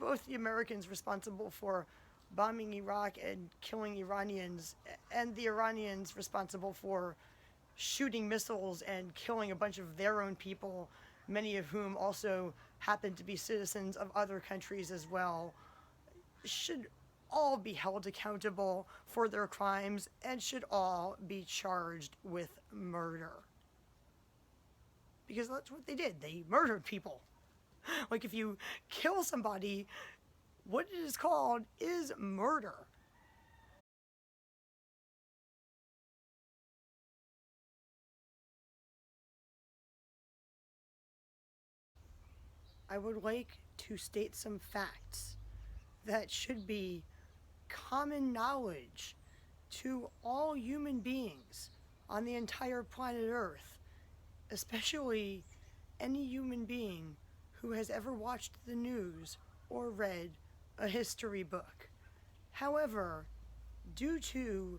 both the Americans responsible for bombing Iraq and killing Iranians, and the Iranians responsible for shooting missiles and killing a bunch of their own people, many of whom also happen to be citizens of other countries as well, should all be held accountable for their crimes and should all be charged with murder. Because that's what they did. They murdered people. Like, if you kill somebody, what it is called is murder. I would like to state some facts that should be common knowledge to all human beings on the entire planet Earth, especially any human being who has ever watched the news or read a history book. However, due to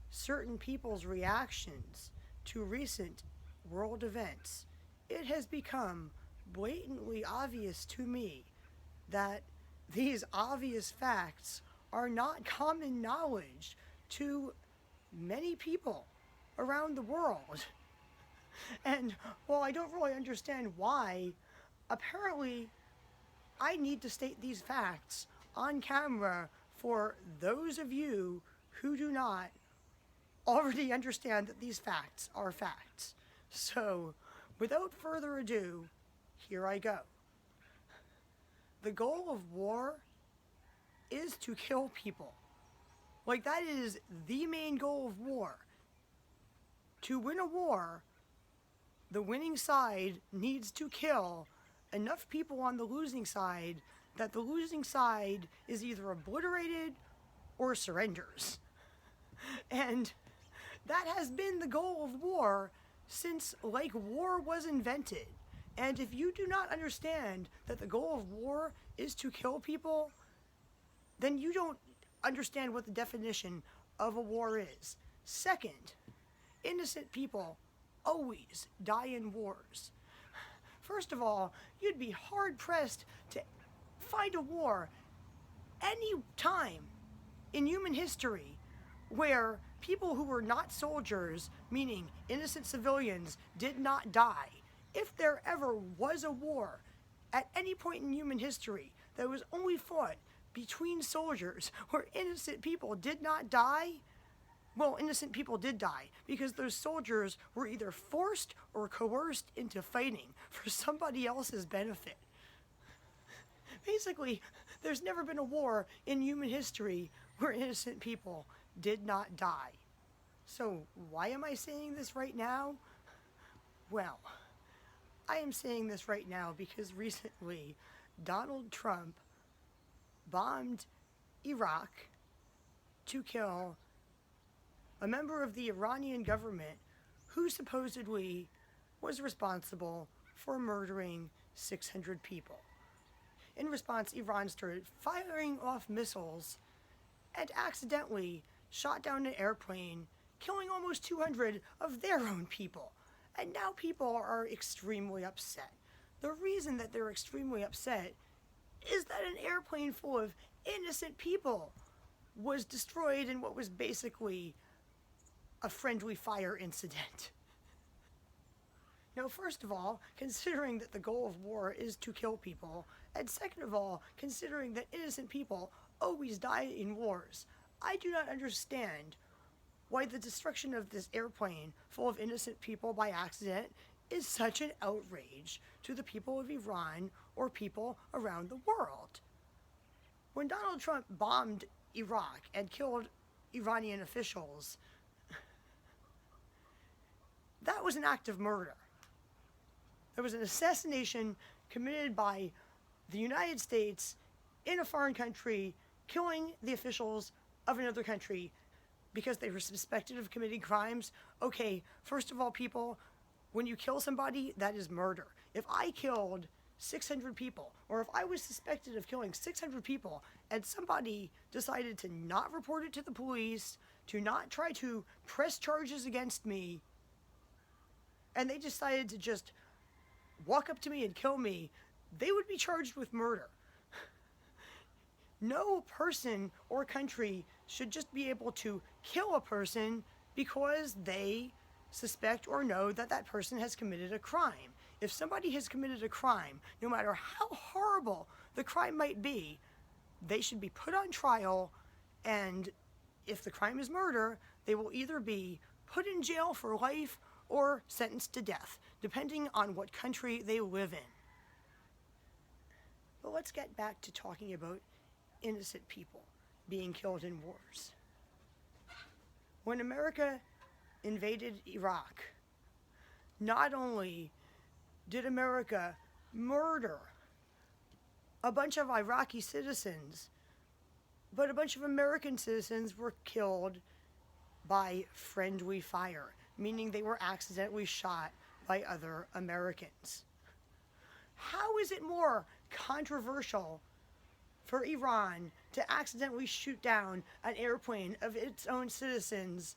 certain people's reactions to recent world events, it has become blatantly obvious to me that these obvious facts are not common knowledge to many people around the world. And while I don't really understand why, apparently I need to state these facts on camera for those of you who do not already understand that these facts are facts. So, without further ado, here I go. The goal of war is to kill people. Like, that is the main goal of war. To win a war, the winning side needs to kill enough people on the losing side that the losing side is either obliterated or surrenders. And that has been the goal of war since, like, war was invented. And if you do not understand that the goal of war is to kill people, then you don't understand what the definition of a war is. Second, innocent people always die in wars. First of all, you'd be hard-pressed to find a war any time in human history where people who were not soldiers, meaning innocent civilians, did not die. If there ever was a war at any point in human history that was only fought between soldiers where innocent people did not die, well, innocent people did die because those soldiers were either forced or coerced into fighting for somebody else's benefit. Basically, there's never been a war in human history where innocent people did not die. So why am I saying this right now? Well, I am saying this right now because recently Donald Trump bombed Iraq to kill a member of the Iranian government who supposedly was responsible for murdering 600 people. In response, Iran started firing off missiles and accidentally shot down an airplane, killing almost 200 of their own people. And now people are extremely upset. The reason that they're extremely upset is that an airplane full of innocent people was destroyed in what was basically a friendly fire incident. Now, first of all, considering that the goal of war is to kill people, and second of all, considering that innocent people always die in wars, I do not understand why the destruction of this airplane full of innocent people by accident is such an outrage to the people of Iran or people around the world. When Donald Trump bombed Iraq and killed Iranian officials, that was an act of murder. There was an assassination committed by the United States in a foreign country, killing the officials of another country because they were suspected of committing crimes. Okay, first of all, people, when you kill somebody, that is murder. If I killed 600 people, or if I was suspected of killing 600 people, and somebody decided to not report it to the police, to not try to press charges against me, and they decided to just walk up to me and kill me, they would be charged with murder. No person or country should just be able to kill a person because they suspect or know that that person has committed a crime. If somebody has committed a crime, no matter how horrible the crime might be, they should be put on trial, and if the crime is murder, they will either be put in jail for life or sentenced to death, depending on what country they live in. But let's get back to talking about innocent people being killed in wars. When America invaded Iraq, not only did America murder a bunch of Iraqi citizens, but a bunch of American citizens were killed by friendly fire, meaning they were accidentally shot by other Americans. How is it more controversial for Iran to accidentally shoot down an airplane of its own citizens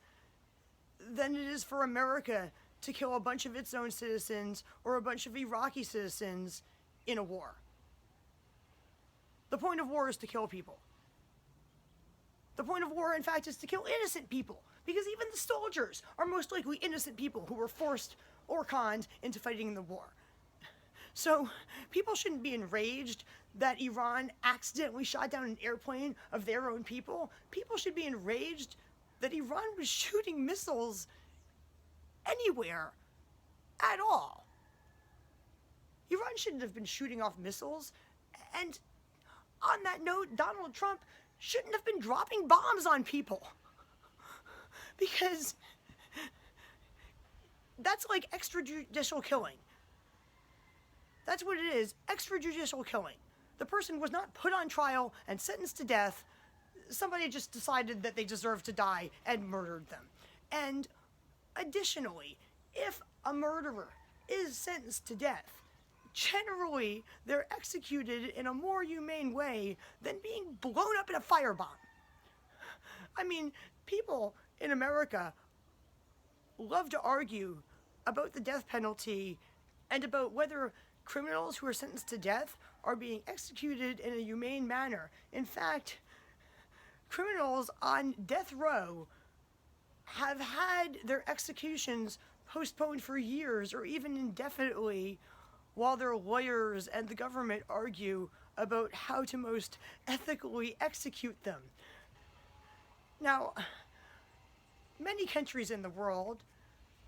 than it is for America to kill a bunch of its own citizens or a bunch of Iraqi citizens in a war? The point of war is to kill people. The point of war, in fact, is to kill innocent people, because even the soldiers are most likely innocent people who were forced or conned into fighting in the war. So people shouldn't be enraged that Iran accidentally shot down an airplane of their own people. People should be enraged that Iran was shooting missiles anywhere at all. Iran shouldn't have been shooting off missiles. And on that note, Donald Trump shouldn't have been dropping bombs on people. Because that's like extrajudicial killing. That's what it is, extrajudicial killing. The person was not put on trial and sentenced to death. Somebody just decided that they deserved to die and murdered them. And additionally, if a murderer is sentenced to death, generally they're executed in a more humane way than being blown up in a firebomb. I mean, people in America love to argue about the death penalty and about whether criminals who are sentenced to death are being executed in a humane manner. In fact, criminals on death row have had their executions postponed for years or even indefinitely while their lawyers and the government argue about how to most ethically execute them. Now, many countries in the world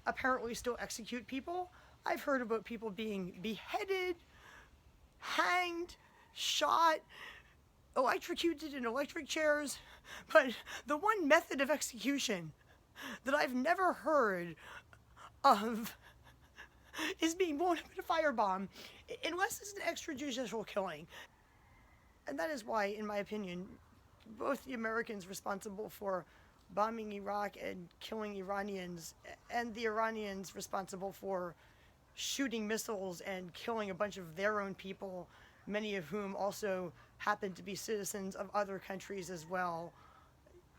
apparently still execute people. I've heard about people being beheaded, hanged, shot, electrocuted in electric chairs, but the one method of execution that I've never heard of is being blown up in a firebomb, unless it's an extrajudicial killing. And that is why, in my opinion, both the Americans responsible for bombing Iraq and killing Iranians, and the Iranians responsible for shooting missiles and killing a bunch of their own people, many of whom also happen to be citizens of other countries as well,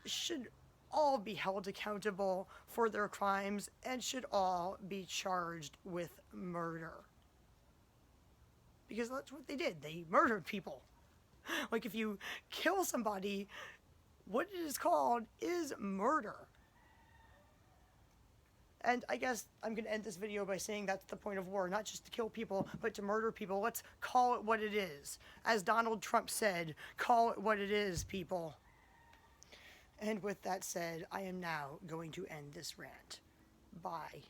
should all be held accountable for their crimes and should all be charged with murder. Because that's what they did. They murdered people. Like, if you kill somebody, what it is called is murder. And I guess I'm going to end this video by saying that's the point of war, not just to kill people, but to murder people. Let's call it what it is. As Donald Trump said, call it what it is, people. And with that said, I am now going to end this rant. Bye.